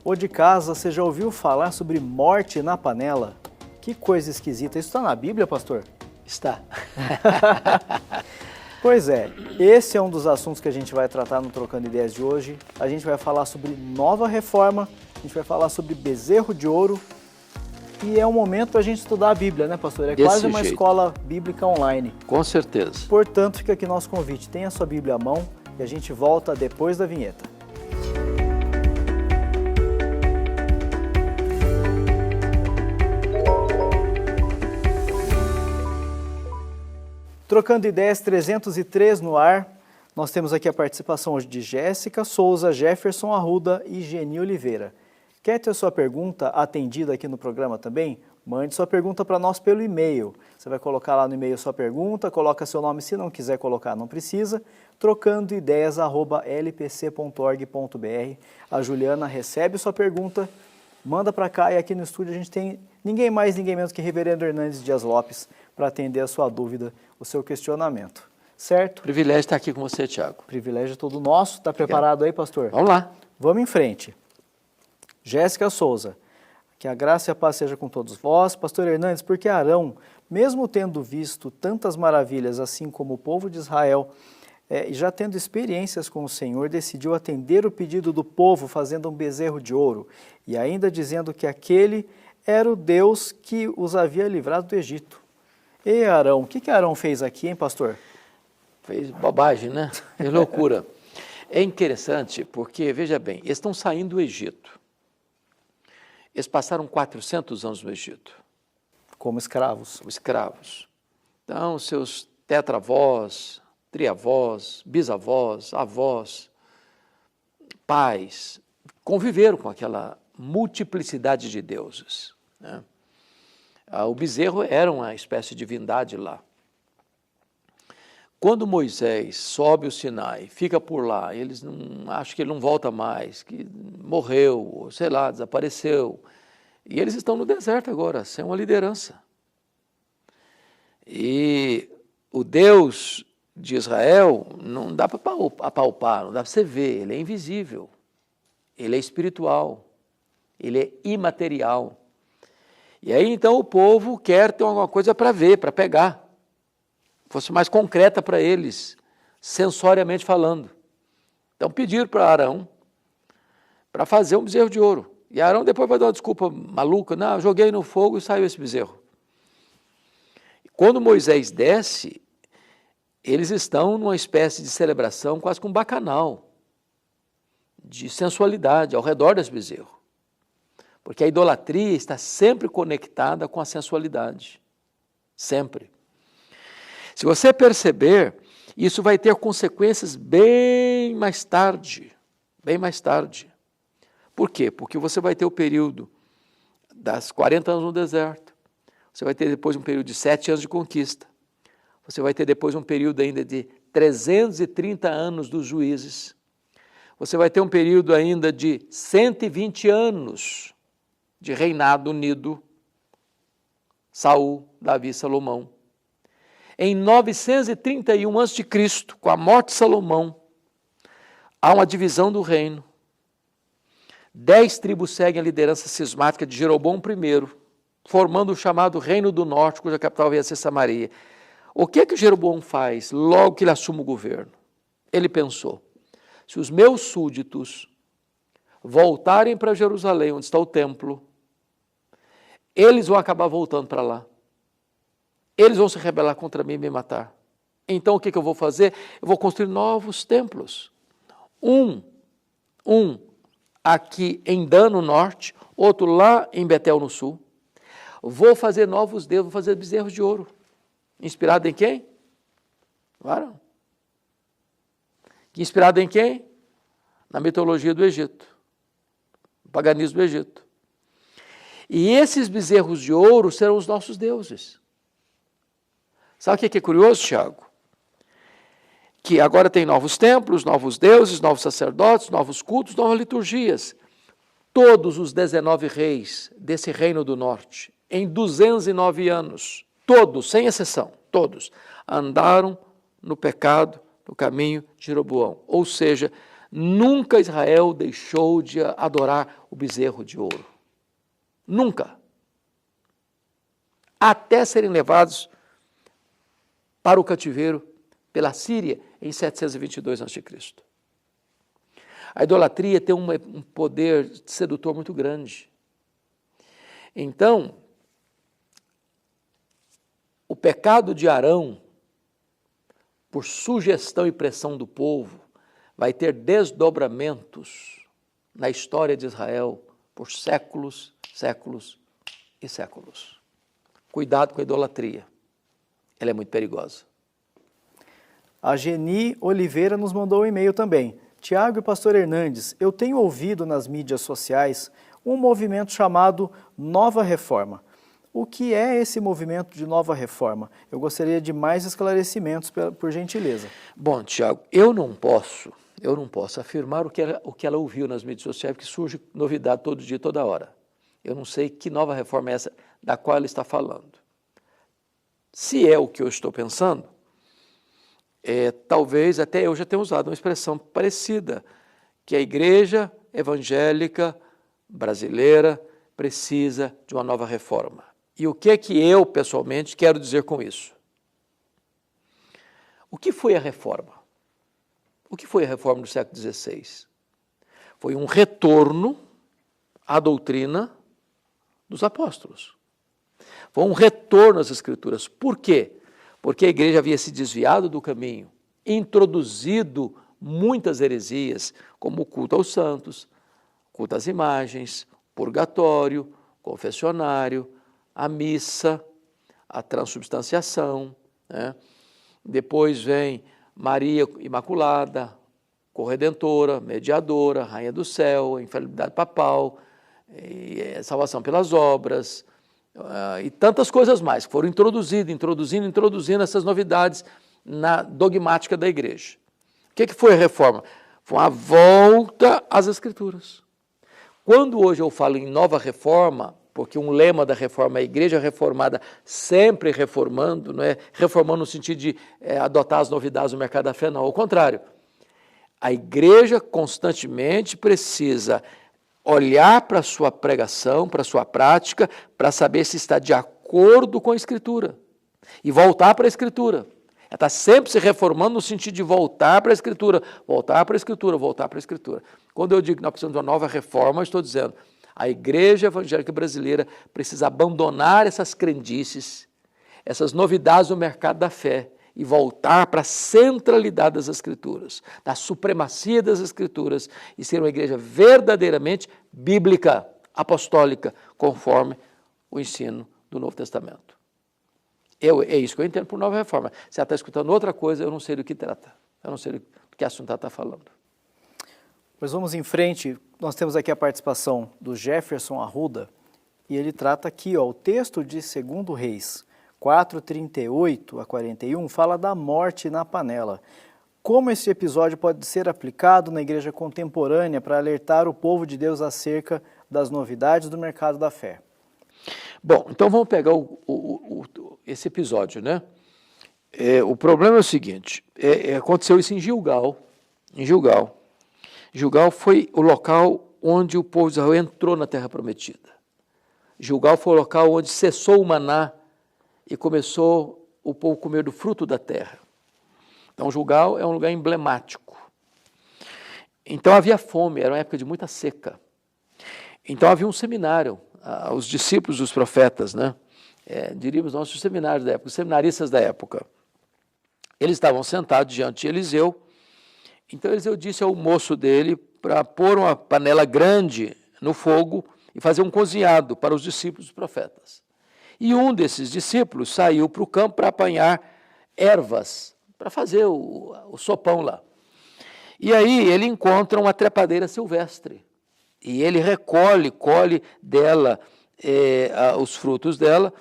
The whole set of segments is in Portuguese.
Ô de casa, você já ouviu falar sobre morte na panela? Que coisa esquisita. Isso está na Bíblia, pastor? Está. Pois é, esse é um dos assuntos que a gente vai tratar no Trocando Ideias de hoje. A gente vai falar sobre nova reforma, a gente vai falar sobre bezerro de ouro. E é um momento para a gente estudar a Bíblia, né, pastor? É quase uma escola bíblica online. Com certeza. Portanto, fica aqui nosso convite. Tenha a sua Bíblia à mão e a gente volta depois da vinheta. Trocando Ideias 303 no ar, nós temos aqui a participação hoje de Jéssica Souza, Jefferson Arruda e Geni Oliveira. Quer ter sua pergunta atendida aqui no programa também? Mande sua pergunta para nós pelo e-mail. Você vai colocar lá no e-mail sua pergunta, coloca seu nome, se não quiser colocar, não precisa, trocandoideias@lpc.org.br. A Juliana recebe sua pergunta, manda para cá e aqui no estúdio a gente tem ninguém mais, ninguém menos que Reverendo Hernandes Dias Lopes para atender a sua dúvida, o seu questionamento. Certo? Privilégio estar aqui com você, Tiago. Privilégio todo nosso. Está preparado aí, pastor? Vamos lá. Vamos em frente. Jéssica Souza, que a graça e a paz seja com todos vós. Pastor Hernandes, porque Arão, mesmo tendo visto tantas maravilhas, assim como o povo de Israel, e já tendo experiências com o Senhor, decidiu atender o pedido do povo, fazendo um bezerro de ouro, e ainda dizendo que aquele era o Deus que os havia livrado do Egito. E Arão, o que Arão fez aqui, hein, pastor? Fez bobagem, né? Fez loucura. É interessante porque, veja bem, eles estão saindo do Egito. Eles passaram 400 anos no Egito. Como escravos. Como escravos. Então, seus tetravós, triavós, bisavós, avós, pais, conviveram com aquela multiplicidade de deuses, né? O bezerro era uma espécie de divindade lá. Quando Moisés sobe o Sinai, fica por lá, eles não acham que ele não volta mais, que morreu, ou sei lá, desapareceu. E eles estão no deserto agora, sem uma liderança. E o Deus de Israel não dá para apalpar, não dá para você ver, ele é invisível, ele é espiritual, ele é imaterial. E aí então o povo quer ter alguma coisa para ver, para pegar. Fosse mais concreta para eles, sensoriamente falando. Então pediram para Arão para fazer um bezerro de ouro. E Arão depois vai dar uma desculpa maluca, não, eu joguei no fogo e saiu esse bezerro. Quando Moisés desce, eles estão numa espécie de celebração, quase com um bacanal, de sensualidade ao redor desse bezerro. Porque a idolatria está sempre conectada com a sensualidade. Sempre. Se você perceber, isso vai ter consequências bem mais tarde. Bem mais tarde. Por quê? Porque você vai ter o período das 40 anos no deserto. Você vai ter depois um período de 7 anos de conquista. Você vai ter depois um período ainda de 330 anos dos juízes. Você vai ter um período ainda de 120 anos de reinado unido, Saul, Davi e Salomão. Em 931 a.C., com a morte de Salomão, há uma divisão do reino. 10 tribos seguem a liderança cismática de Jeroboão I, formando o chamado Reino do Norte, cuja capital veio a ser Samaria. O que é que Jeroboão faz logo que ele assume o governo? Ele pensou, se os meus súditos voltarem para Jerusalém, onde está o templo, eles vão acabar voltando para lá. Eles vão se rebelar contra mim e me matar. Então o que eu vou fazer? Eu vou construir novos templos. Um aqui em Dan, no norte, outro lá em Betel, no sul. Vou fazer novos deuses, vou fazer bezerros de ouro. Inspirado em quem? Arão. Inspirado em quem? Na mitologia do Egito. No paganismo do Egito. E esses bezerros de ouro serão os nossos deuses. Sabe o que é curioso, Tiago? Que agora tem novos templos, novos deuses, novos sacerdotes, novos cultos, novas liturgias. Todos os 19 reis desse reino do norte, em 209 anos, todos, sem exceção, todos, andaram no pecado, no caminho de Jeroboão. Ou seja, Nunca Israel deixou de adorar o bezerro de ouro. Nunca. Até serem levados para o cativeiro pela Síria em 722 a.C. A idolatria tem um poder sedutor muito grande. Então, o pecado de Arão, por sugestão e pressão do povo, vai ter desdobramentos na história de Israel por séculos, séculos e séculos. Cuidado com a idolatria, ela é muito perigosa. A Geni Oliveira nos mandou um e-mail também. Tiago e pastor Hernandes, eu tenho ouvido nas mídias sociais um movimento chamado Nova Reforma. O que é esse movimento de Nova Reforma? Eu gostaria de mais esclarecimentos, por gentileza. Bom, Tiago, eu não posso afirmar o que ela ouviu nas mídias sociais, porque surge novidade todo dia, toda hora. Eu não sei que nova reforma é essa da qual ela está falando. Se é o que eu estou pensando, talvez até eu já tenha usado uma expressão parecida, que a igreja evangélica brasileira precisa de uma nova reforma. E o que é que eu, pessoalmente, quero dizer com isso? O que foi a reforma? O que foi a reforma do século XVI? Foi um retorno à doutrina dos apóstolos. Foi um retorno às Escrituras. Por quê? Porque a igreja havia se desviado do caminho, introduzido muitas heresias, como o culto aos santos, culto às imagens, purgatório, confessionário, a missa, a transubstanciação, né? Depois vem Maria Imaculada, corredentora, mediadora, rainha do céu, infalibilidade papal, salvação pelas obras, e tantas coisas mais que foram introduzindo essas novidades na dogmática da igreja. O que foi a reforma? Foi uma volta às Escrituras. Quando hoje eu falo em nova reforma, porque um lema da reforma é a igreja reformada sempre reformando, não é reformando no sentido de adotar as novidades do mercado da fé, não, ao contrário. A igreja constantemente precisa olhar para a sua pregação, para a sua prática, para saber se está de acordo com a Escritura e voltar para a Escritura. Ela está sempre se reformando no sentido de voltar para a Escritura, voltar para a Escritura, voltar para a Escritura. Quando eu digo que nós precisamos de uma nova reforma, eu estou dizendo a igreja evangélica brasileira precisa abandonar essas crendices, essas novidades do mercado da fé e voltar para a centralidade das Escrituras, da supremacia das Escrituras e ser uma igreja verdadeiramente bíblica, apostólica, conforme o ensino do Novo Testamento. É isso que eu entendo por nova reforma. Se ela está escutando outra coisa, eu não sei do que trata, eu não sei do que assunto ela está falando. Pois vamos em frente, nós temos aqui a participação do Jefferson Arruda, e ele trata aqui, o texto de 2 Reis 4:38 a 41, fala da morte na panela. Como esse episódio pode ser aplicado na igreja contemporânea para alertar o povo de Deus acerca das novidades do mercado da fé? Bom, então vamos pegar esse episódio, né? O problema é o seguinte, aconteceu isso em Gilgal. Gilgal foi o local onde o povo de Israel entrou na Terra Prometida. Gilgal foi o local onde cessou o maná e começou o povo a comer do fruto da terra. Então, Gilgal é um lugar emblemático. Então, havia fome, era uma época de muita seca. Então, havia um seminário, os discípulos dos profetas, né? Diríamos nossos seminários da época, os seminaristas da época. Eles estavam sentados diante de Eliseu. Então, Eliseu disse ao moço dele para pôr uma panela grande no fogo e fazer um cozinhado para os discípulos dos profetas. E um desses discípulos saiu para o campo para apanhar ervas, para fazer o sopão lá. E aí ele encontra uma trepadeira silvestre. E ele colhe dela os frutos dela,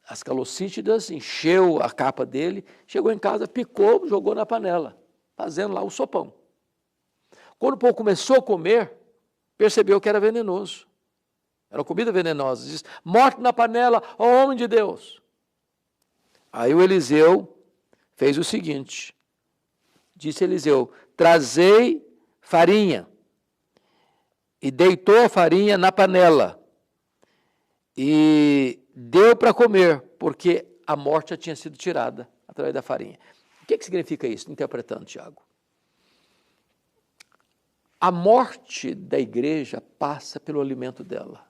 as calocítidas, encheu a capa dele, chegou em casa, picou, jogou na panela, fazendo lá o sopão. Quando o povo começou a comer, percebeu que era venenoso. Era comida venenosa. Diz, morte na panela, ó homem de Deus. Aí o Eliseu fez o seguinte. Disse Eliseu, trazei farinha e deitou a farinha na panela e deu para comer, porque a morte já tinha sido tirada através da farinha. O que significa isso, interpretando, Tiago? A morte da igreja passa pelo alimento dela.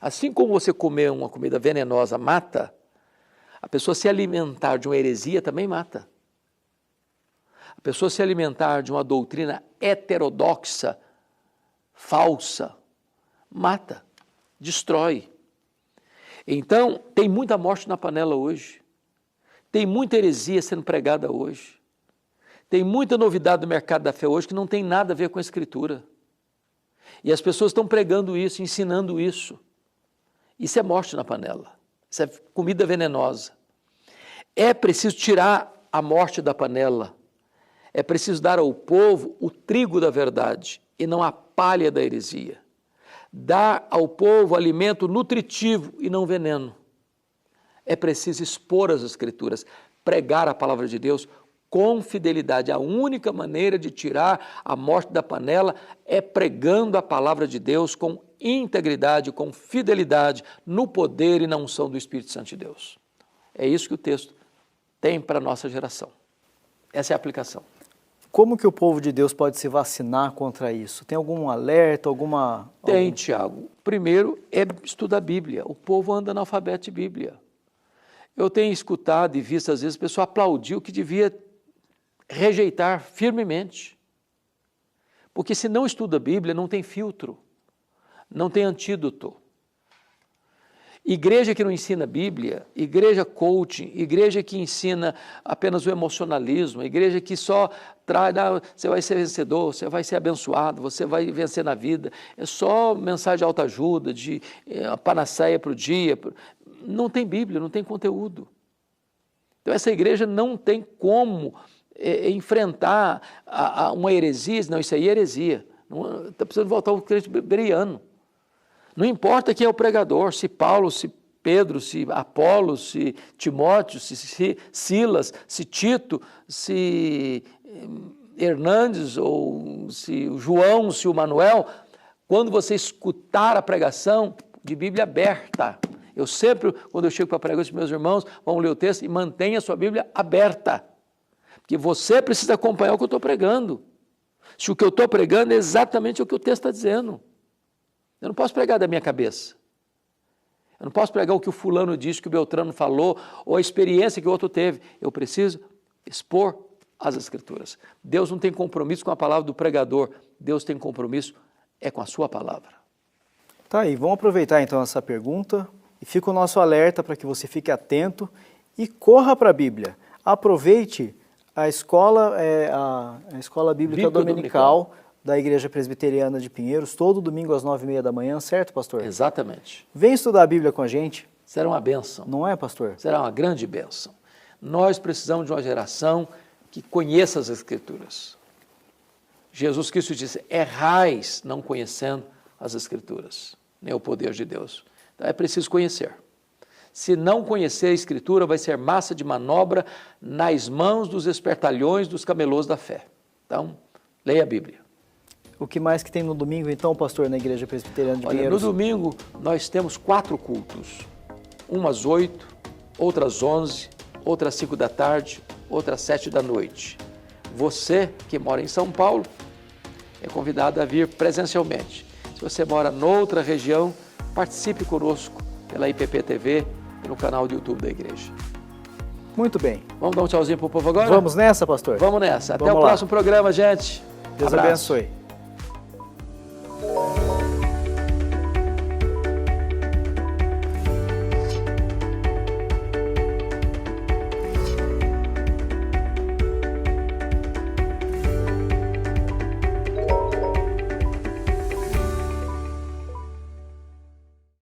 Assim como você comer uma comida venenosa mata, a pessoa se alimentar de uma heresia também mata. A pessoa se alimentar de uma doutrina heterodoxa, falsa, mata, destrói. Então, tem muita morte na panela hoje. Tem muita heresia sendo pregada hoje. Tem muita novidade no mercado da fé hoje que não tem nada a ver com a Escritura. E as pessoas estão pregando isso, ensinando isso. Isso é morte na panela. Isso é comida venenosa. É preciso tirar a morte da panela. É preciso dar ao povo o trigo da verdade e não a palha da heresia. Dar ao povo alimento nutritivo e não veneno. É preciso expor as Escrituras, pregar a palavra de Deus com fidelidade. A única maneira de tirar a morte da panela é pregando a palavra de Deus com integridade, com fidelidade, no poder e na unção do Espírito Santo de Deus. É isso que o texto tem para a nossa geração. Essa é a aplicação. Como que o povo de Deus pode se vacinar contra isso? Tem algum alerta, Tem, Tiago. Primeiro é estudar a Bíblia. O povo anda analfabeto de Bíblia. Eu tenho escutado e visto, às vezes, a pessoa aplaudir o que devia rejeitar firmemente. Porque se não estuda a Bíblia, não tem filtro, não tem antídoto. Igreja que não ensina a Bíblia, igreja coaching, igreja que ensina apenas o emocionalismo, igreja que só traz, você vai ser vencedor, você vai ser abençoado, você vai vencer na vida, é só mensagem de autoajuda, de panaceia para o dia, não tem Bíblia, não tem conteúdo. Então essa igreja não tem como enfrentar uma heresia, não, isso aí é heresia, está precisando voltar ao crente bereano. Não importa quem é o pregador, se Paulo, se Pedro, se Apolo, se Timóteo, se Silas, se Tito, se Hernandes, ou se o João, se o Manuel, quando você escutar a pregação de Bíblia aberta, eu sempre, quando eu chego para pregar com os meus irmãos, vamos ler o texto e mantenha a sua Bíblia aberta, porque você precisa acompanhar o que eu estou pregando. Se o que eu estou pregando é exatamente o que o texto está dizendo. Eu não posso pregar da minha cabeça. Eu não posso pregar o que o fulano disse, que o Beltrano falou, ou a experiência que o outro teve. Eu preciso expor as Escrituras. Deus não tem compromisso com a palavra do pregador. Deus tem compromisso com a sua palavra. Tá aí, vamos aproveitar então essa pergunta e fica o nosso alerta para que você fique atento e corra para a Bíblia. Aproveite a escola Bíblica Dominical da Igreja Presbiteriana de Pinheiros, todo domingo às 9h30 da manhã, certo, pastor? Exatamente. Vem estudar a Bíblia com a gente. Será uma bênção. Não é, pastor? Será uma grande bênção. Nós precisamos de uma geração que conheça as Escrituras. Jesus Cristo disse, errais não conhecendo as Escrituras, nem o poder de Deus. Então é preciso conhecer. Se não conhecer a Escritura, vai ser massa de manobra nas mãos dos espertalhões dos camelôs da fé. Então, leia a Bíblia. O que mais que tem no domingo, então, pastor, na Igreja Presbiteriana de Pinheiros? No domingo, nós temos 4 cultos. Um às 8, outra às 11, outra às 5 da tarde, outra às 7 da noite. Você, que mora em São Paulo, é convidado a vir presencialmente. Se você mora noutra região, participe conosco pela IPP-TV e no canal do YouTube da igreja. Muito bem. Vamos dar um tchauzinho para o povo agora? Vamos nessa, pastor? Vamos nessa. Até o Vamos lá. próximo programa, gente. Deus Abraço. abençoe.